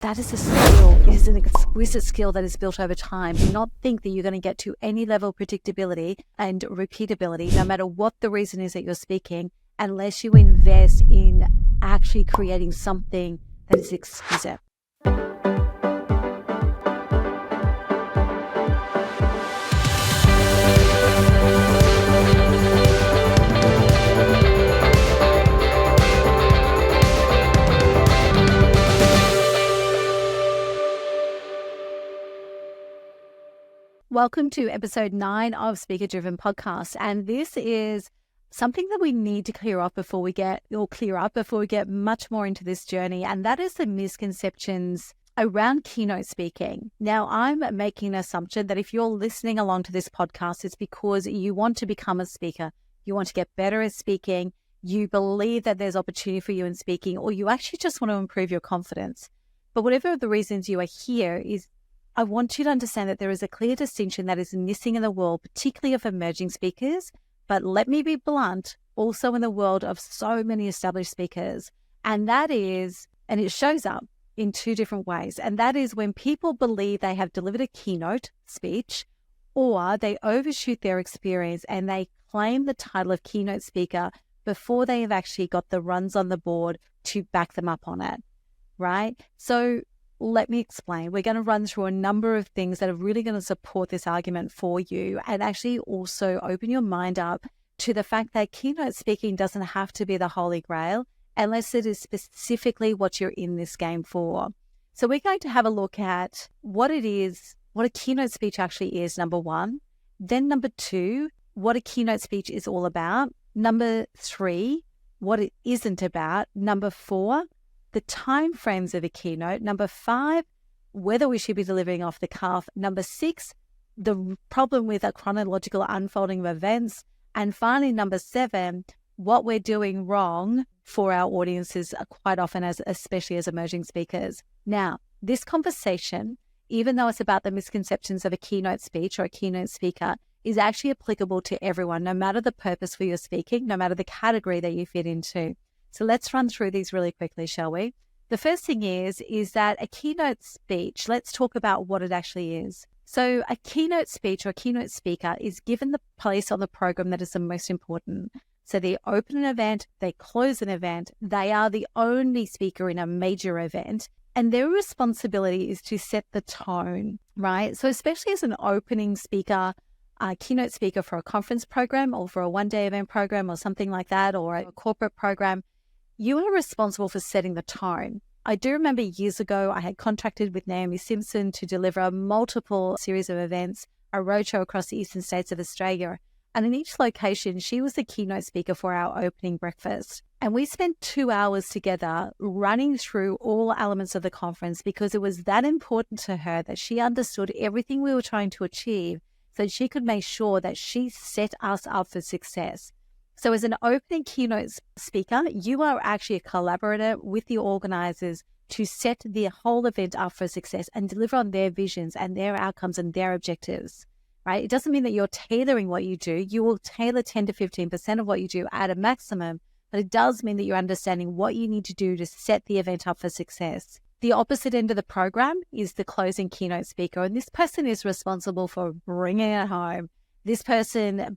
that is a skill. It is an exquisite skill that is built over time. Do not think that you're going to get to any level of predictability and repeatability, no matter what the reason is that you're speaking, unless you invest in actually creating something that is exquisite. Welcome to episode 9 of Speaker Driven Podcast. And this is something that we need to clear up before we get much more into this journey. And that is the misconceptions around keynote speaking. Now, I'm making an assumption that if you're listening along to this podcast, it's because you want to become a speaker. You want to get better at speaking. You believe that there's opportunity for you in speaking, or you actually just want to improve your confidence. But whatever the reasons you are here is, I want you to understand that there is a clear distinction that is missing in the world, particularly of emerging speakers, but let me be blunt, also in the world of so many established speakers. And that is, and it shows up in 2 different ways. And that is when people believe they have delivered a keynote speech, or they overshoot their experience and they claim the title of keynote speaker before they have actually got the runs on the board to back them up on it, right? So let me explain. We're going to run through a number of things that are really going to support this argument for you and actually also open your mind up to the fact that keynote speaking doesn't have to be the holy grail unless it is specifically what you're in this game for. So we're going to have a look at what it is, what a keynote speech actually is, number 1. Then number 2, what a keynote speech is all about. Number 3, what it isn't about. Number 4, the time frames of a keynote. Number 5, whether we should be delivering off the cuff. Number 6, the problem with a chronological unfolding of events. And finally, number 7, what we're doing wrong for our audiences quite often, especially as emerging speakers. Now, this conversation, even though it's about the misconceptions of a keynote speech or a keynote speaker, is actually applicable to everyone, no matter the purpose for your speaking, no matter the category that you fit into. So let's run through these really quickly, shall we? The first thing is that a keynote speech, let's talk about what it actually is. So a keynote speech or a keynote speaker is given the place on the program that is the most important. So they open an event, they close an event, they are the only speaker in a major event, and their responsibility is to set the tone, right? So especially as an opening speaker, a keynote speaker for a conference program or for a one-day event program or something like that, or a corporate program, you are responsible for setting the tone. I do remember years ago, I had contracted with Naomi Simpson to deliver a multiple series of events, a roadshow across the eastern states of Australia. And in each location, she was the keynote speaker for our opening breakfast. And we spent 2 hours together running through all elements of the conference because it was that important to her that she understood everything we were trying to achieve so she could make sure that she set us up for success. So as an opening keynote speaker, you are actually a collaborator with the organizers to set the whole event up for success and deliver on their visions and their outcomes and their objectives, right? It doesn't mean that you're tailoring what you do. You will tailor 10 to 15% of what you do at a maximum, but it does mean that you're understanding what you need to do to set the event up for success. The opposite end of the program is the closing keynote speaker, and this person is responsible for bringing it home. This person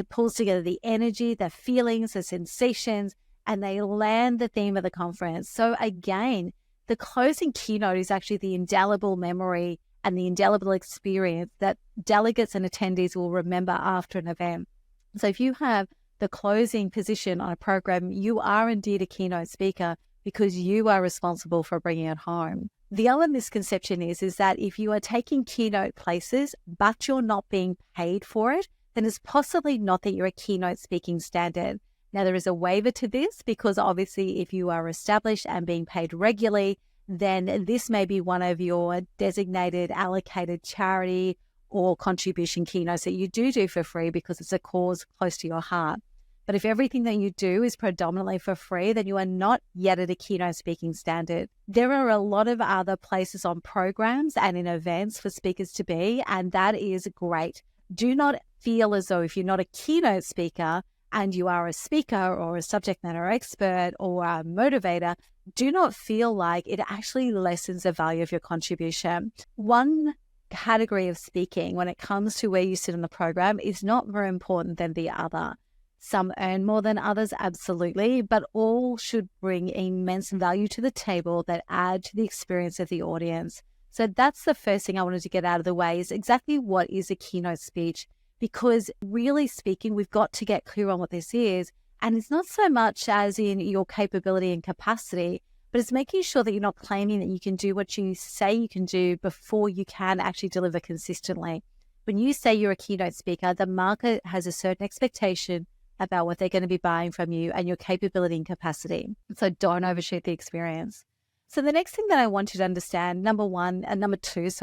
pulls together the energy, the feelings, the sensations, and they land the theme of the conference. So again, the closing keynote is actually the indelible memory and the indelible experience that delegates and attendees will remember after an event. So if you have the closing position on a program, you are indeed a keynote speaker because you are responsible for bringing it home. The other misconception is that if you are taking keynote places, but you're not being paid for it, then it's possibly not that you're a keynote speaking standard. Now, there is a waiver to this because obviously if you are established and being paid regularly, then this may be one of your designated, allocated charity or contribution keynotes that you do for free because it's a cause close to your heart. But if everything that you do is predominantly for free, then you are not yet at a keynote speaking standard. There are a lot of other places on programs and in events for speakers to be, and that is great. Do not feel as though if you're not a keynote speaker and you are a speaker or a subject matter expert or a motivator, do not feel like it actually lessens the value of your contribution. One category of speaking when it comes to where you sit on the program is not more important than the other. Some earn more than others, absolutely, but all should bring immense value to the table that add to the experience of the audience. So that's the first thing I wanted to get out of the way, is exactly what is a keynote speech, because really speaking, we've got to get clear on what this is. And it's not so much as in your capability and capacity, but it's making sure that you're not claiming that you can do what you say you can do before you can actually deliver consistently. When you say you're a keynote speaker, the market has a certain expectation about what they're going to be buying from you and your capability and capacity. So don't overshoot the experience. So the next thing that I want you to understand, number two, is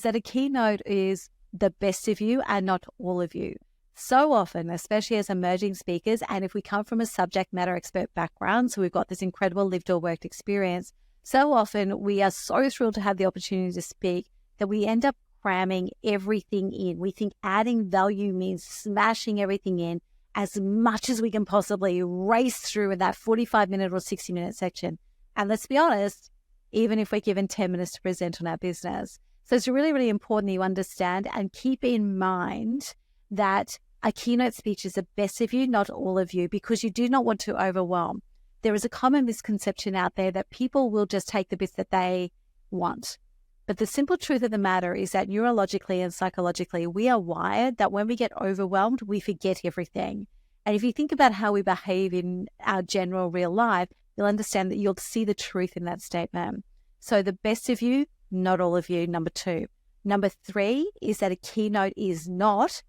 that a keynote is the best of you and not all of you. So often, especially as emerging speakers, and if we come from a subject matter expert background, so we've got this incredible lived or worked experience, so often we are so thrilled to have the opportunity to speak that we end up cramming everything in. We think adding value means smashing everything in as much as we can possibly race through in that 45-minute or 60-minute section. And let's be honest, even if we're given 10 minutes to present on our business. So it's really, really important that you understand and keep in mind that a keynote speech is the best of you, not all of you, because you do not want to overwhelm. There is a common misconception out there that people will just take the bits that they want. But the simple truth of the matter is that neurologically and psychologically, we are wired that when we get overwhelmed, we forget everything. And if you think about how we behave in our general real life, you'll understand that you'll see the truth in that statement. So the best of you, not all of you, number two. Number three is that a keynote is not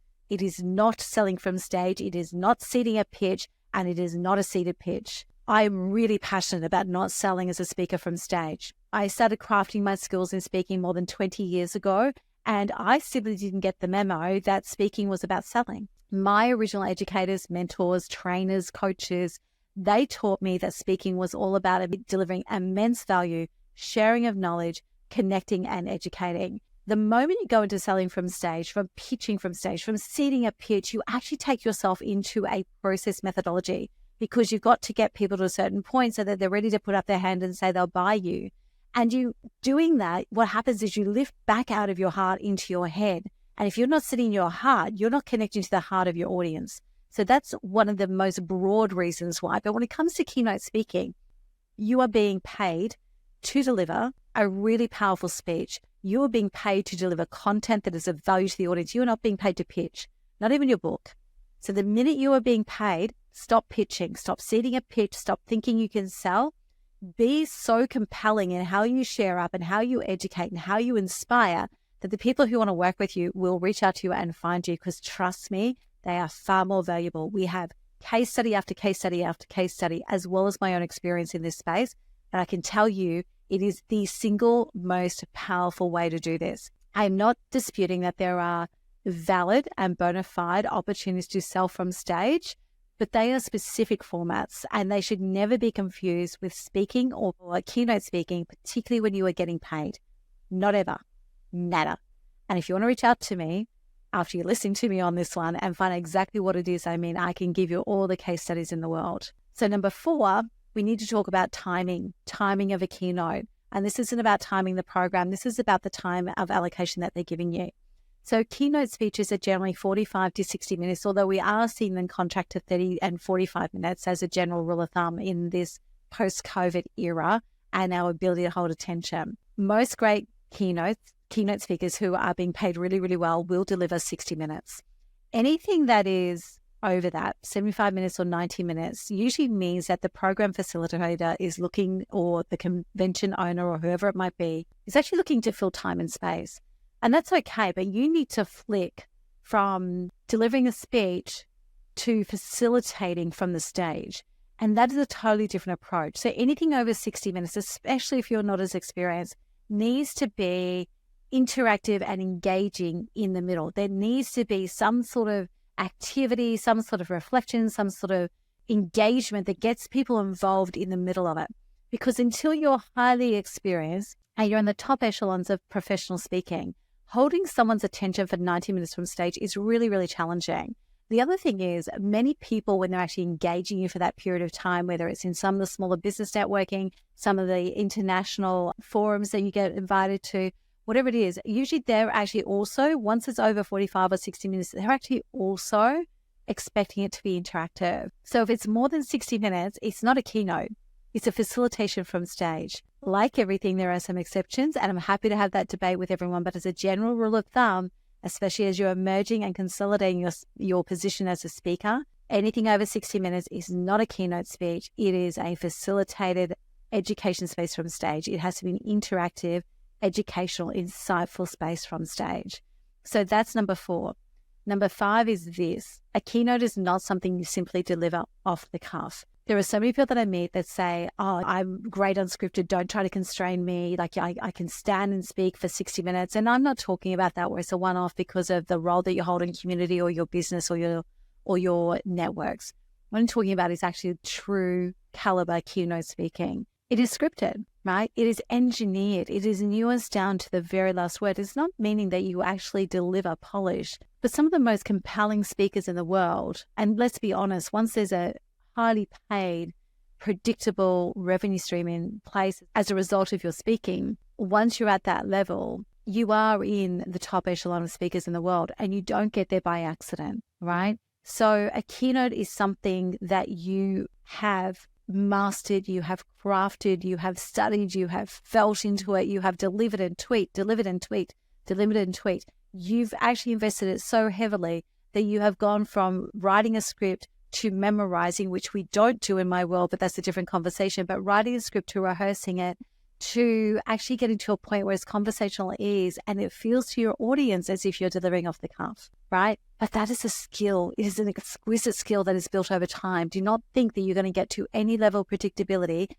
selling from stage. It is not seating a pitch, and it is not a seated pitch. I'm really passionate about not selling as a speaker from stage. I started crafting my skills in speaking more than 20 years ago, and I simply didn't get the memo that speaking was about selling. My original educators, mentors, trainers, coaches, they taught me that speaking was all about delivering immense value, sharing of knowledge, connecting and educating. The moment you go into selling from stage, from pitching from stage, from seating a pitch, you actually take yourself into a process methodology, because you've got to get people to a certain point so that they're ready to put up their hand and say they'll buy you. And you doing that, what happens is you lift back out of your heart into your head. And if you're not sitting in your heart, you're not connecting to the heart of your audience. So that's one of the most broad reasons why. But when it comes to keynote speaking, you are being paid to deliver a really powerful speech. You are being paid to deliver content that is of value to the audience. You are not being paid to pitch, not even your book. So the minute you are being paid, stop pitching, stop seating a pitch, stop thinking you can sell. Be so compelling in how you share up and how you educate and how you inspire that the people who want to work with you will reach out to you and find you, because trust me, they are far more valuable. We have case study after case study after case study, as well as my own experience in this space. And I can tell you, it is the single most powerful way to do this. I'm not disputing that there are valid and bona fide opportunities to sell from stage, but they are specific formats, and they should never be confused with speaking or keynote speaking, particularly when you are getting paid. Not ever. Nada. And if you want to reach out to me after you're listening to me on this one and find exactly what it is I mean, I can give you all the case studies in the world. So number 4, we need to talk about timing of a keynote. And this isn't about timing the program. This is about the time of allocation that they're giving you. So keynote speeches are generally 45 to 60 minutes, although we are seeing them contract to 30 and 45 minutes as a general rule of thumb in this post-COVID era and our ability to hold attention. Most great keynote speakers who are being paid really, really well will deliver 60 minutes. Anything that is over that, 75 minutes or 90 minutes, usually means that the program facilitator is looking, or the convention owner or whoever it might be, is actually looking to fill time and space. And that's okay, but you need to flick from delivering a speech to facilitating from the stage. And that is a totally different approach. So anything over 60 minutes, especially if you're not as experienced, needs to be interactive and engaging in the middle. There needs to be some sort of activity, some sort of reflection, some sort of engagement that gets people involved in the middle of it. Because until you're highly experienced and you're in the top echelons of professional speaking, holding someone's attention for 90 minutes from stage is really, really challenging. The other thing is many people, when they're actually engaging you for that period of time, whether it's in some of the smaller business networking, some of the international forums that you get invited to, whatever it is, usually they're actually also, once it's over 45 or 60 minutes, they're actually also expecting it to be interactive. So if it's more than 60 minutes, it's not a keynote. It's a facilitation from stage. Like everything, there are some exceptions, and I'm happy to have that debate with everyone. But as a general rule of thumb, especially as you're emerging and consolidating your position as a speaker, anything over 60 minutes is not a keynote speech. It is a facilitated education space from stage. It has to be an interactive, educational, insightful space from stage. So that's number 4. Number 5 is this. A keynote is not something you simply deliver off the cuff. There are so many people that I meet that say, oh, I'm great unscripted. Don't try to constrain me. Like I can stand and speak for 60 minutes. And I'm not talking about that where it's a one-off because of the role that you hold in community or your business or your networks. What I'm talking about is actually true caliber keynote speaking. It is scripted, right? It is engineered. It is nuanced down to the very last word. It's not meaning that you actually deliver polished, but some of the most compelling speakers in the world, and let's be honest, once there's a highly paid, predictable revenue stream in place as a result of your speaking, once you're at that level, you are in the top echelon of speakers in the world, and you don't get there by accident, right? So a keynote is something that you have mastered, you have crafted, you have studied, you have felt into it, you have delivered and tweaked, delivered and tweaked, delivered and tweaked. You've actually invested it so heavily that you have gone from writing a script to memorizing, which we don't do in my world, but that's a different conversation, but writing a script to rehearsing it, to actually getting to a point where it's conversational ease and it feels to your audience as if you're delivering off the cuff, right? But that is a skill. It is an exquisite skill that is built over time. Do not think that you're going to get to any level of predictability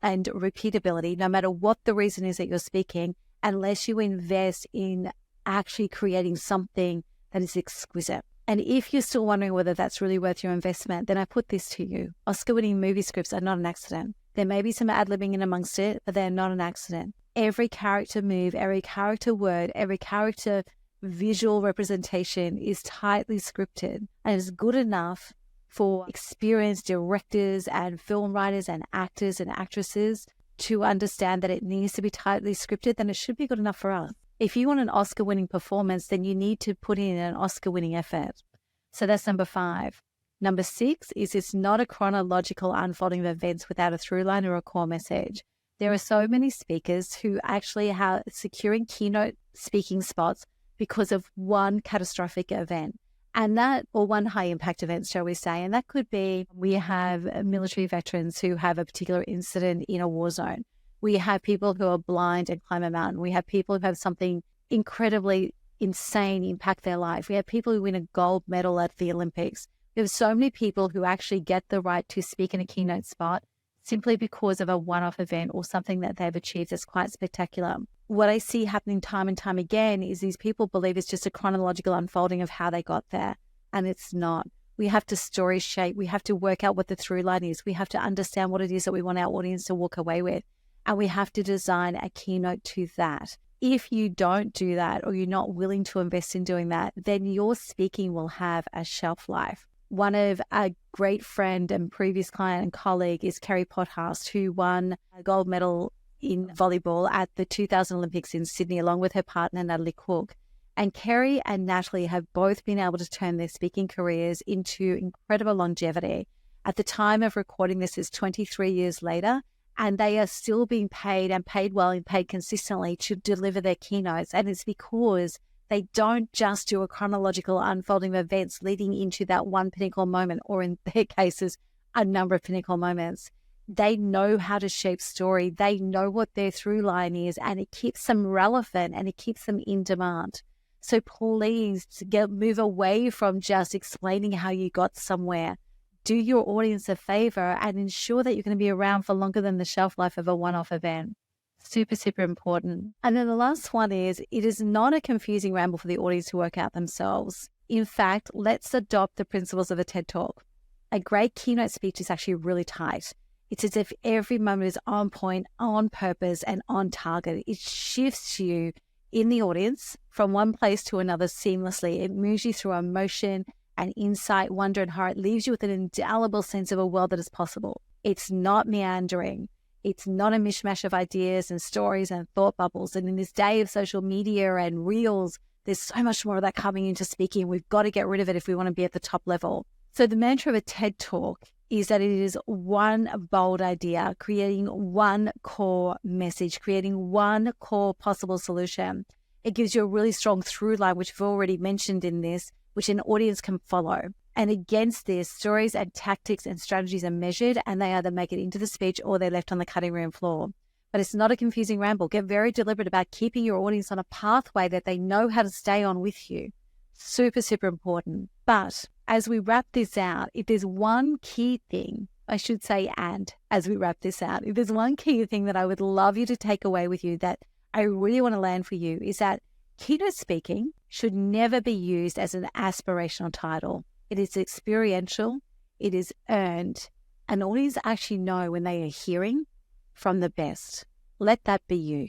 and repeatability, no matter what the reason is that you're speaking, unless you invest in actually creating something that is exquisite. And if you're still wondering whether that's really worth your investment, then I put this to you. Oscar-winning movie scripts are not an accident. There may be some ad-libbing in amongst it, but they're not an accident. Every character move, every character word, every character visual representation is tightly scripted and is good enough for experienced directors and film writers and actors and actresses to understand that it needs to be tightly scripted. Then it should be good enough for us. If you want an Oscar-winning performance, then you need to put in an Oscar-winning effort. So that's number 5. Number 6 is it's not a chronological unfolding of events without a through line or a core message. There are so many speakers who actually are securing keynote speaking spots because of one catastrophic event, and that, or one high impact event, shall we say. And that could be, we have military veterans who have a particular incident in a war zone. We have people who are blind and climb a mountain. We have people who have something incredibly insane impact their life. We have people who win a gold medal at the Olympics. We have so many people who actually get the right to speak in a keynote spot simply because of a one-off event or something that they've achieved that's quite spectacular. What I see happening time and time again is these people believe it's just a chronological unfolding of how they got there, and it's not. We have to story shape. We have to work out what the through line is. We have to understand what it is that we want our audience to walk away with, and we have to design a keynote to that. If you don't do that, or you're not willing to invest in doing that, then your speaking will have a shelf life. One of a great friend and previous client and colleague is Kerry Pothast, who won a gold medal in volleyball at the 2000 Olympics in Sydney, along with her partner, Natalie Cook. And Kerry and Natalie have both been able to turn their speaking careers into incredible longevity. At the time of recording this, is 23 years later, and they are still being paid, and paid well and paid consistently, to deliver their keynotes. And it's because they don't just do a chronological unfolding of events leading into that one pinnacle moment, or in their cases, a number of pinnacle moments. They know how to shape story. They know what their through line is, and it keeps them relevant and it keeps them in demand. So please move away from just explaining how you got somewhere. Do your audience a favor and ensure that you're going to be around for longer than the shelf life of a one-off event. Super, super important. And then the last one is, it is not a confusing ramble for the audience to work out themselves. In fact, let's adopt the principles of a TED Talk. A great keynote speech is actually really tight. It's as if every moment is on point, on purpose, and on target. It shifts you in the audience from one place to another seamlessly. It moves you through emotion and insight, wonder, and heart leaves you with an indelible sense of a world that is possible. It's not meandering. It's not a mishmash of ideas and stories and thought bubbles. And in this day of social media and reels, there's so much more of that coming into speaking. We've got to get rid of it if we want to be at the top level. So the mantra of a TED Talk is that it is one bold idea, creating one core message, creating one core possible solution. It gives you a really strong through line, which we've already mentioned in this, which an audience can follow. And against this, stories and tactics and strategies are measured, and they either make it into the speech or they're left on the cutting room floor. But it's not a confusing ramble. Get very deliberate about keeping your audience on a pathway that they know how to stay on with you. Super, super important. But as we wrap this out, if there's one key thing, I should say, and as we wrap this out, if there's one key thing that I would love you to take away with you that I really want to land for you, is that keynote speaking should never be used as an aspirational title. It is experiential, it is earned, and audiences actually know when they are hearing from the best. Let that be you.